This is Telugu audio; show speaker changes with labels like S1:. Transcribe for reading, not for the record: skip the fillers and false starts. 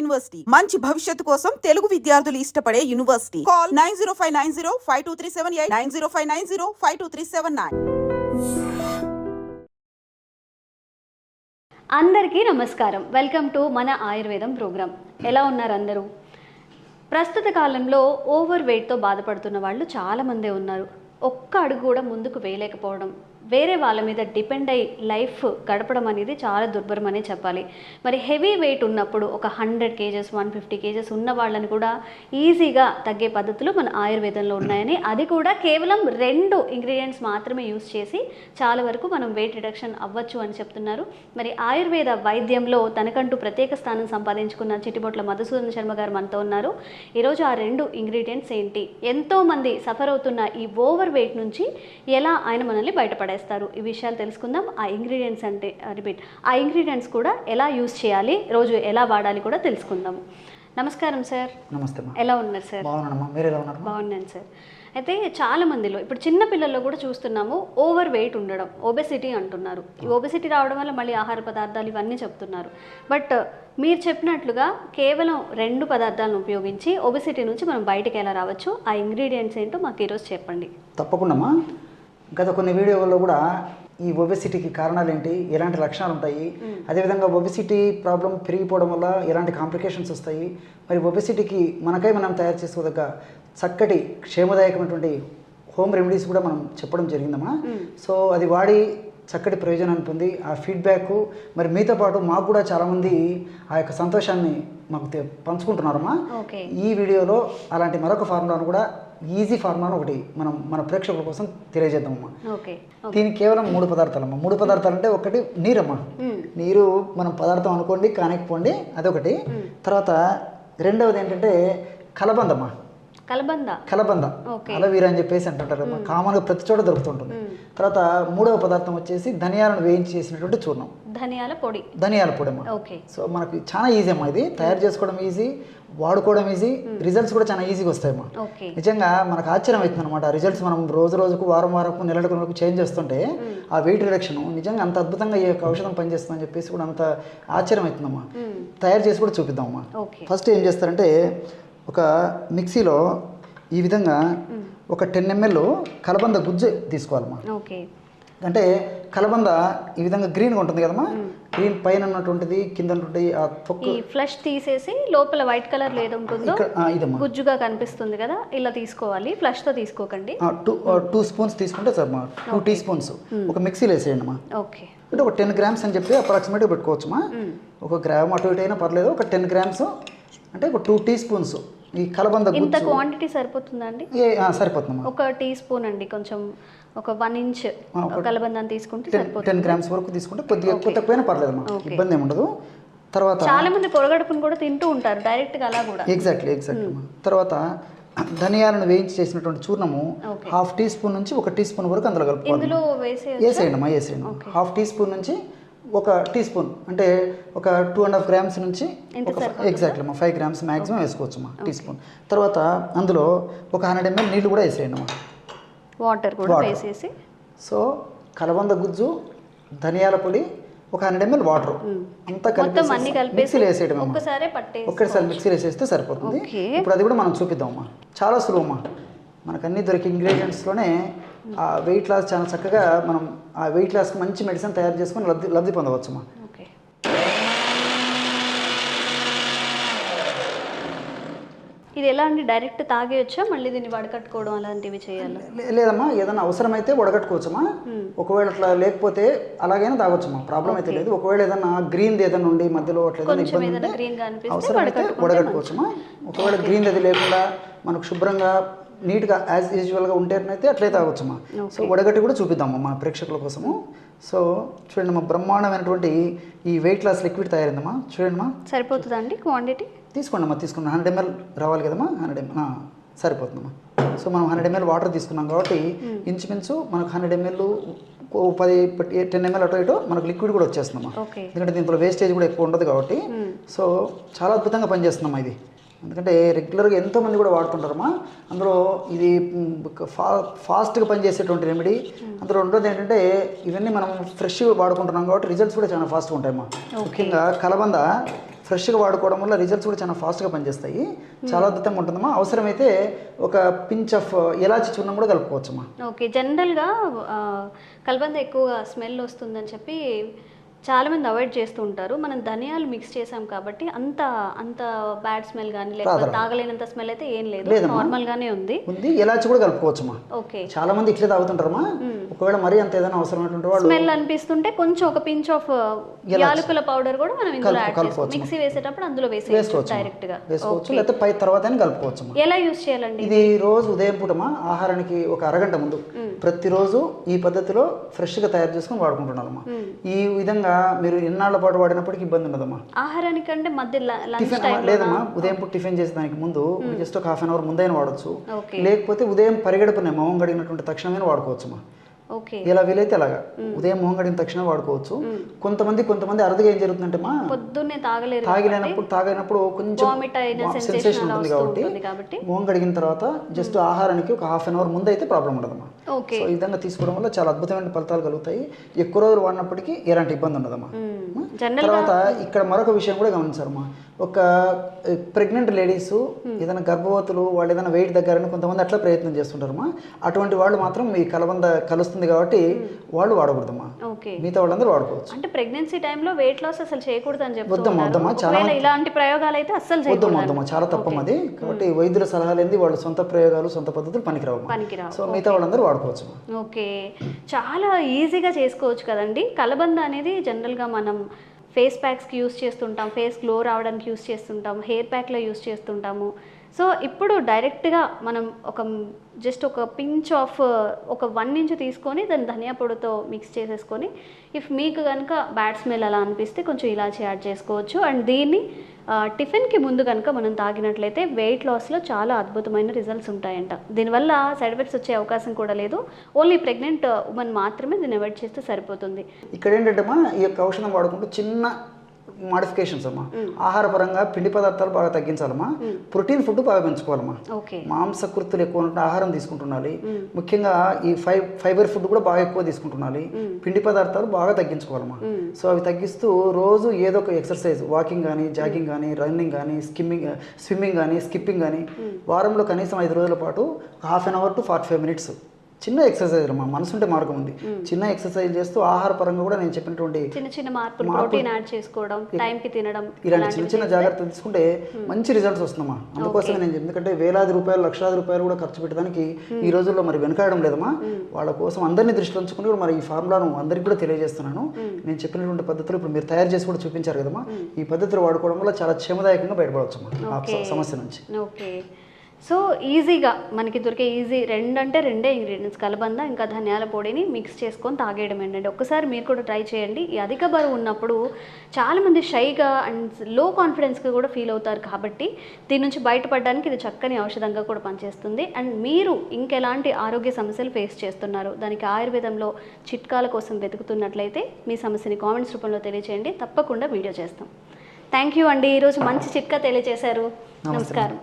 S1: యూనివర్సిటీ మంచి భవిష్యత్తు కోసం తెలుగు విద్యార్థులు ఇష్టపడే యూనివర్సిటీ. కాల్ 9059052378 9059052379.
S2: అందరికీ నమస్కారం. వెల్కమ్ టు మన ఆయుర్వేదం ప్రోగ్రామ్. ఎలా ఉన్నారు అందరూ? ప్రస్తుత కాలంలో ఓవర్ వెయిట్తో బాధపడుతున్న వాళ్ళు చాలామందే ఉన్నారు. ఒక్క అడుగు కూడా ముందుకు వేయలేకపోవడం, వేరే వాళ్ళ మీద డిపెండ్ అయ్యి లైఫ్ గడపడం అనేది చాలా దుర్భరం అనే చెప్పాలి. మరి హెవీ వెయిట్ ఉన్నప్పుడు ఒక 100 కేజెస్ 150 కేజెస్ ఉన్న వాళ్ళని కూడా ఈజీగా తగ్గే పద్ధతులు మన ఆయుర్వేదంలో ఉన్నాయని, అది కూడా కేవలం 2 ఇంగ్రీడియంట్స్ మాత్రమే యూస్ చేసి చాలా వరకు మనం వెయిట్ రిడక్షన్ అవ్వచ్చు అని చెప్తున్నారు. మరి ఆయుర్వేద వైద్యంలో తనకంటూ ప్రత్యేక స్థానం సంపాదించుకున్న చిట్టిబొట్ల మధుసూదన శర్మ గారు మనతో ఉన్నారు. ఈరోజు ఆ 2 ఇంగ్రీడియంట్స్ ఏంటి, ఎంతోమంది సఫర్ అవుతున్న ఈ ఓవర్ వెయిట్ నుంచి ఎలా ఆయన మనల్ని బయటపడేస్తారు, ఈ విషయాలు తెలుసుకుందాం. ఆ ఇంగ్రీడియంట్స్ అంటే ఆ ఇంగ్రీడియంట్స్ కూడా ఎలా యూజ్ చేయాలి, రోజు ఎలా వాడాలి కూడా తెలుసుకుందాం. నమస్కారం సార్.
S3: నమస్తే.
S2: ఎలా ఉన్నారు సార్?
S3: మీరు ఎలా ఉన్నారు?
S2: బాగున్నాను సార్. అయితే చాలా మందిలో ఇప్పుడు చిన్న పిల్లల్లో కూడా చూస్తున్నాము ఓవర్ వెయిట్ ఉండడం, ఒబెసిటీ అంటున్నారు. ఈ ఒబెసిటీ రావడం వల్ల మళ్ళీ ఆహార పదార్థాలు ఇవన్నీ చెప్తున్నారు. బట్ మీరు చెప్పినట్లుగా కేవలం 2 పదార్థాలను ఉపయోగించి ఒబెసిటీ నుంచి మనం బయటకు ఎలా రావచ్చు, ఆ ఇంగ్రీడియంట్స్ ఏంటో మాకు ఈరోజు చెప్పండి.
S3: తప్పకుండా. గత కొన్ని వీడియోల్లో కూడా ఈ ఒబెసిటీకి కారణాలు ఏంటి, ఎలాంటి లక్షణాలు ఉంటాయి, అదేవిధంగా ఒబెసిటీ ప్రాబ్లం పెరిగిపోవడం వల్ల ఎలాంటి కాంప్లికేషన్స్ వస్తాయి, మరి ఒబెసిటీకి మనకై మనం తయారు చేసుకోదగ్గ చక్కటి క్షేమదాయకమైనటువంటి హోమ్ రెమెడీస్ కూడా మనం చెప్పడం జరిగిందమ్మా. సో అది వాడి చక్కటి ప్రయోజనాన్ని పొంది ఆ ఫీడ్బ్యాక్ మరి మీతో పాటు మాకు కూడా చాలామంది ఆ యొక్క సంతోషాన్ని మాకు పంచుకుంటున్నారమ్మా. ఈ వీడియోలో అలాంటి మరొక ఫార్ములాను కూడా, ఈజీ ఫార్ములాను ఒకటి మన ప్రేక్షకుల కోసం తెలియజేద్దామమ్మా. దీనికి కేవలం 3 పదార్థాలమ్మా. 3 పదార్థాలు అంటే ఒకటి నీరమ్మా. నీరు మనం పదార్థం అనుకోండి, కానికపోండి, అదొకటి. తర్వాత రెండవది ఏంటంటే కలబందమ్మా. కలబంద అలవీరా అని చెప్పేసి అంటుంటారు, కామన్గా ప్రతి చోట దొరుకుతుంటుంది. తర్వాత 3వ పదార్థం వచ్చేసి ధనియాలను వేయించి చేసినటువంటి చూర్ణం, ధనియాల పొడి అమ్మా. సో మనకి చాలా ఈజీ అమ్మా, ఇది తయారు చేసుకోవడం ఈజీ, వాడుకోవడం ఈజీ, రిజల్ట్స్ కూడా చాలా ఈజీగా వస్తాయమ్మా. నిజంగా మనకు ఆశ్చర్యం అవుతుంది అనమాట. రిజల్ట్స్ మనం రోజుకు వారం నెలకు చేంజ్ చేస్తుంటే ఆ వెయిట్ రిడక్షన్ నిజంగా అంత అద్భుతంగా ఈ యొక్క ఔషధం పనిచేస్తుందని చెప్పేసి కూడా అంత ఆశ్చర్యం అవుతుందమ్మా. తయారు చేసి కూడా చూపిద్దామమ్మా. ఫస్ట్ ఏం చేస్తారంటే, ఒక మిక్సీలో ఈ విధంగా ఒక 10 ml కలబంద గుజ్జు తీసుకోవాలమ్మా. అంటే కలబంద ఈ విధంగా గ్రీన్గా ఉంటుంది కదమ్మా, గ్రీన్ పైన ఉన్నటువంటిది, కింద ఉన్నటువంటి ఆ తొక్కు ఫ్లెష్ తీసేసి లోపల వైట్ కలర్ ఏదో ఉంటుందో ఇదమ్మా గుజ్జుగా కనిపిస్తుంది కదా, ఇలా తీసుకోవాలి. ఫ్లెష్ తో తీసుకోకండి. 2 స్పూన్స్ తీసుకుంటే సార్ 2 టీ స్పూన్స్ ఒక మిక్సీలో వేసేయండి అమ్మా. అంటే ఒక 10 grams అని చెప్పి అప్రాక్సిమేట్గా పెట్టుకోవచ్చమ్మా. 1 గ్రామ్ అటు ఇటు అయినా పర్లేదు. ఒక 10 grams అంటే ఒక 2 టీ స్పూన్స్ ఈ కలబంద గుజ్జు. ఇంత క్వాంటిటీ సరిపోతుందా అండి? సరిపోతుందమ్మా. 1 టీ స్పూన్ అండి, కొంచెం ఒక 1 ఇంచ్ కలబందాన్ని తీసుకుంటే సరిపోతుంది. 10 grams వరకు తీసుకుంటే కొద్దిగా ఎక్కువ తక్కువైనా పర్లేదమ్మా, ఇబ్బంది ఏమి ఉండదు. తర్వాత చాలా మంది పొరగడుపును కూడా తింటూ ఉంటారు డైరెక్ట్గా అలా కూడా. ఎగ్జాక్ట్లీ అమ్మా. తర్వాత ధనియాలను వేయించి చేసినటువంటి చూర్ణము 1/2 టీ స్పూన్ నుంచి 1 టీ స్పూన్ వరకు అందులో కలుపుకోవాలి. వేసేయండి అమ్మా, వేసేయండి. 1/2 టీ స్పూన్ నుంచి 1 టీ స్పూన్ అంటే ఒక 2.5 grams నుంచి ఎగ్జాక్ట్లీ అమ్మా 5 grams మ్యాక్సిమం వేసుకోవచ్చు అమ్మా, టీ స్పూన్. తర్వాత అందులో ఒక 100 ml నీళ్ళు కూడా వేసేయండి అమ్మా, వాటర్ కూడా వేసేసి. సో కలబంద గుజ్జు, ధనియాల పొడి, ఒక 100 ml వాటర్ అంతా కలిపి మిక్సీలో వేసేయడం, ఒక్కసారి మిక్సీలో వేసేస్తే సరిపోతుంది. ఇప్పుడు అది కూడా మనం చూపిద్దామమ్మా. చాలా సులువమ్మా, మనకు అన్ని దొరికే ఇంగ్రీడియంట్స్లోనే ఆ వెయిట్ లాస్ చాలా చక్కగా మనం ఆ వెయిట్ లాస్కి మంచి మెడిసిన్ తయారు చేసుకొని లబ్ధి పొందవచ్చమ్మా. ఇది ఎలా అండి, డైరెక్ట్ తాగేయచ్చా, మళ్ళీ దీన్ని వడకట్టుకోవడం అలాంటివి చేయాలి? లేదమ్మా, ఏదైనా అవసరమైతే వడకట్టుకోవచ్చమ్మా. ఒకవేళ అట్లా లేకపోతే అలాగైనా తాగొచ్చమ్మా, ప్రాబ్లం అయితే లేదు. ఒకవేళ ఏదైనా గ్రీన్ ఏదైనా ఉండి మధ్యలో అట్లా అవసరమైతే వడగట్టుకోవచ్చమ్మా. ఒకవేళ గ్రీన్ అది లేకుండా మనకు శుభ్రంగా నీట్గా యాజ్ యూజువల్గా ఉంటేనైతే అట్లే తాగొచ్చమ్మా. సో వడగట్టి కూడా చూపిద్దామమ్మా మన ప్రేక్షకుల కోసము. సో చూడండి అమ్మా, బ్రహ్మాండమైనటువంటి ఈ వెయిట్ లాస్ లిక్విడ్ తయారైందమ్మా. చూడండి అమ్మా, సరిపోతుందా అండి క్వాంటిటీ? తీసుకోండి అమ్మా, తీసుకున్నాం. 100 ml రావాలి కదమ్మా, 100 ml సరిపోతుందమ్మా. సో మనం 100 ml వాటర్ తీసుకున్నాం కాబట్టి ఇంచుమించు మనకు 100 ml 10 ml అటు ఇటు మనకు లిక్విడ్ కూడా వచ్చేస్తుందమ్మా. ఎందుకంటే దీంట్లో వేస్టేజ్ కూడా ఎక్కువ ఉండదు కాబట్టి. సో చాలా అద్భుతంగా పనిచేస్తుందమ్మా ఇది. ఎందుకంటే రెగ్యులర్గా ఎంతోమంది కూడా వాడుతుంటారమ్మా. అందులో ఇది ఫాస్ట్గా పనిచేసేటువంటి రెమెడీ. అందులో రెండోది ఏంటంటే ఇవన్నీ మనం ఫ్రెష్ వాడుకుంటున్నాం కాబట్టి రిజల్ట్స్ కూడా చాలా ఫాస్ట్గా ఉంటాయమ్మా. ముఖ్యంగా కలబంద ఫ్రెష్గా వాడుకోవడం వల్ల రిజల్ట్స్ కూడా చాలా ఫాస్ట్గా పనిచేస్తాయి. చాలా అద్భుతంగా ఉంటుందమ్మా. అవసరమైతే ఒక పించ్ ఆఫ్ ఎలాచి చూర్ణం కూడా కలుపుకోవచ్చమ్మా.
S2: ఓకే, జనరల్గా కలబంద ఎక్కువగా స్మెల్ వస్తుందని చెప్పి చాలామంది అవాయిడ్ చేస్తూ ఉంటారు. మనం ధనియాలు మిక్స్ చేసాం కాబట్టి అంత అంత బ్యాడ్ స్మెల్ కానీ లేకపోతే తాగలేనంత స్మెల్ అయితే ఏం లేదు, నార్మల్ గానే ఉంది.
S3: ఎలాచి కూడా కలుపుకోవచ్చమ్మా.
S2: ఓకే,
S3: చాలా మంది ఇట్లే తాగుతుంటారమ్మా. ఒకవేళ మరీ అంత ఏదైనా అవసరమైనటువంటి వాళ్ళు
S2: స్మెల్ అనిపిస్తుంటే కొంచెం ఒక పించ్ ఆఫ్ యాలకుల పౌడర్ కూడా మనం ఇందులో యాడ్ చేసుకోవచ్చు. మిక్సీ వేసేటప్పుడు అందులో వేసేసుకోవచ్చు డైరెక్ట్ గా,
S3: వేసుకోవచ్చు. లేకపోతే పై తర్వాత కలుపుకోవచ్చు.
S2: ఎలా యూస్ చేయాలండి
S3: ఇది? రోజు ఉదయం పూటమా ఆహారానికి ఒక అరగంట ముందు ప్రతిరోజు ఈ పద్ధతిలో ఫ్రెష్ గా తయారు చేసుకుని వాడుకుంటున్నామమ్మా. ఈ విధంగా మీరు ఎన్నాళ్ళ పాటు వాడినప్పటికీ ఇబ్బంది ఉండదమ్మా.
S2: ఆహారానికంటే మధ్య
S3: టిఫిన్ లేదమ్మా. ఉదయం పూట టిఫిన్ చేసేదానికి ముందు జస్ట్ ఒక హాఫ్ అన్ అవర్ ముందైనా వాడచ్చు. లేకపోతే ఉదయం పరిగెడుపునే మొహం కడిగినటువంటి తక్షణమే వాడుకోవచ్చమ్మా. ఎలా వీలైతే అలాగా ఉదయం మొహం కడిగిన తక్షణ వాడుకోవచ్చు. కొంతమంది అరుదుగా ఏం జరుగుతుందంటే మా
S2: పొద్దున్నే
S3: తాగినప్పుడు కొంచెం సెన్సేషన్ ఉంటుంది కాబట్టి మొహం కడిగిన తర్వాత జస్ట్ ఆహారానికి ఒక హాఫ్ అన్ అవర్ ముందు అయితే ప్రాబ్లం ఉండదమ్మా. సో ఈ విధంగా తీసుకోవడం వల్ల చాలా అద్భుతమైన ఫలితాలు కలుగుతాయి. ఎక్కువ రోజులు వాడినప్పటికీ ఎలాంటి ఇబ్బంది ఉండదమ్మా. తర్వాత ఇక్కడ మరొక విషయం కూడా గమనించారమ్మా. ఒక ప్రెగ్నెంట్ లేడీస్ ఏదైనా గర్భవతులు వాళ్ళు ఏదైనా వెయిట్ దగ్గరని కొంతమంది అట్లా ప్రయత్నం చేస్తుంటారమ్మా. అటువంటి వాళ్ళు మాత్రం ఈ కలబంద కలుస్తుంది కాబట్టి వాళ్ళు వాడకూడదమ్మా. మిగతా వాళ్ళందరూ వాడుకోవచ్చు.
S2: అంటే ప్రెగ్నెన్సీ టైంలో వెయిట్ లాస్ అసలు చేయకూడదు అని
S3: చెప్తామా. చాలా
S2: ఇలాంటి ప్రయోగాలు అయితే అసలు
S3: వద్దమ్మా, చాలా తప్పం అది. కాబట్టి వైద్యుల సలహాలు ఏంది, వాళ్ళ సొంత ప్రయోగాలు సొంత పద్ధతులు పనికిరావు. సో మిగతా వాళ్ళందరూ వాడుకోవచ్చు.
S2: ఓకే, చాలా ఈజీగా చేసుకోవచ్చు కదండి. కలబంద అనేది జనరల్గా మనం ఫేస్ ప్యాక్స్కి యూస్ చేస్తుంటాం, ఫేస్ గ్లో రావడానికి యూస్ చేస్తుంటాం, హెయిర్ ప్యాక్లో యూస్ చేస్తుంటాము. సో ఇప్పుడు డైరెక్ట్గా మనం జస్ట్ ఒక పించ్ ఆఫ్ ఒక 1 ఇంచ్ తీసుకొని దాన్ని ధనియా పొడితో మిక్స్ చేసేసుకొని, ఇఫ్ మీకు కనుక బ్యాడ్ స్మెల్ అలా అనిపిస్తే కొంచెం ఇలాచి యాడ్ చేసుకోవచ్చు. అండ్ దీన్ని టిఫిన్కి ముందు కనుక మనం తాగినట్లయితే వెయిట్ లాస్లో చాలా అద్భుతమైన రిజల్ట్స్ ఉంటాయంట. దీనివల్ల సైడ్ ఎఫెక్ట్స్ వచ్చే అవకాశం కూడా లేదు. ఓన్లీ ప్రెగ్నెంట్ ఉమెన్ మాత్రమే దీన్ని అవాయిడ్ చేస్తే సరిపోతుంది.
S3: ఇక్కడ ఏంటంటే ఈ యొక్క ఔషధం వాడుకుంటూ చిన్న మాడిఫికేషన్స్ అమ్మా. ఆహార పరంగా పిండి పదార్థాలు బాగా తగ్గించాలమ్మా. ప్రోటీన్ ఫుడ్ బాగా పెంచుకోవాలమ్మా. మాంసకృతులు ఎక్కువ ఆహారం తీసుకుంటున్నాలి. ముఖ్యంగా ఈ ఫైబర్ ఫుడ్ కూడా బాగా ఎక్కువ తీసుకుంటున్నాలి. పిండి పదార్థాలు బాగా తగ్గించుకోవాలమ్మా. సో అవి తగ్గిస్తూ రోజు ఏదో ఒక ఎక్సర్సైజ్, వాకింగ్ కానీ, జాగింగ్ కానీ, రన్నింగ్ కానీ, స్విమ్మింగ్ కానీ, స్కిప్పింగ్ కానీ వారంలో కనీసం 5 రోజుల పాటు half an hour to 45 minutes చిన్న ఎక్సర్సైజ్ అమ్మా. మనసుంటే మార్గం ఉంది. చిన్న ఎక్సర్సైజ్ చేస్తూ ఆహార పరంగా కూడా నేను చెప్పినటువంటి
S2: చిన్న మార్పులు, ప్రోటీన్ యాడ్ చేసుకోవడం, టైంకి తినడం,
S3: ఇలాంటి చిన్న జాగ్రత్తలు తీసుకుంటే మంచి రిజల్ట్స్ వస్తుందమ్మా. అందుకోసమే నేను ఎందుకంటే వేలాది రూపాయలు, లక్షలాది రూపాయలు కూడా ఖర్చు పెట్టడానికి ఈ రోజుల్లో మరి వెనకాడడం లేదమ్మా. వాళ్ళ కోసం అందరినీ దృష్టిలో ఉంచుకుని కూడా మరి ఈ ఫార్ములాను అందరికీ కూడా తెలియజేస్తున్నాను. నేను చెప్పినటువంటి పద్ధతులు ఇప్పుడు మీరు తయారు చేసి కూడా చూపించారు కదమ్మా. ఈ పద్ధతులు వాడుకోవడం వల్ల చాలా క్షేమదాయకంగా బయటపడవచ్చమ్మా ఆ సమస్య నుంచి.
S2: ఓకే, సో ఈజీగా మనకి దొరికే రెండే ఇంగ్రీడియంట్స్, కలబంద ఇంకా ధనియాల పొడిని మిక్స్ చేసుకొని తాగేయడం ఏంటంటే ఒక్కసారి మీరు కూడా ట్రై చేయండి. ఈ అధిక బరువు ఉన్నప్పుడు చాలామంది షైగా అండ్ లో కాన్ఫిడెన్స్గా కూడా ఫీల్ అవుతారు. కాబట్టి దీని నుంచి బయటపడడానికి ఇది చక్కని ఔషధంగా కూడా పనిచేస్తుంది. అండ్ మీరు ఇంకెలాంటి ఆరోగ్య సమస్యలు ఫేస్ చేస్తున్నారు, దానికి ఆయుర్వేదంలో చిట్కాల కోసం వెతుకుతున్నట్లయితే మీ సమస్యని కామెంట్స్ రూపంలో తెలియచేయండి. తప్పకుండా వీడియో చేస్తాం. థ్యాంక్ యూ అండి, ఈరోజు మంచి చిట్కా తెలియజేశారు. నమస్కారం.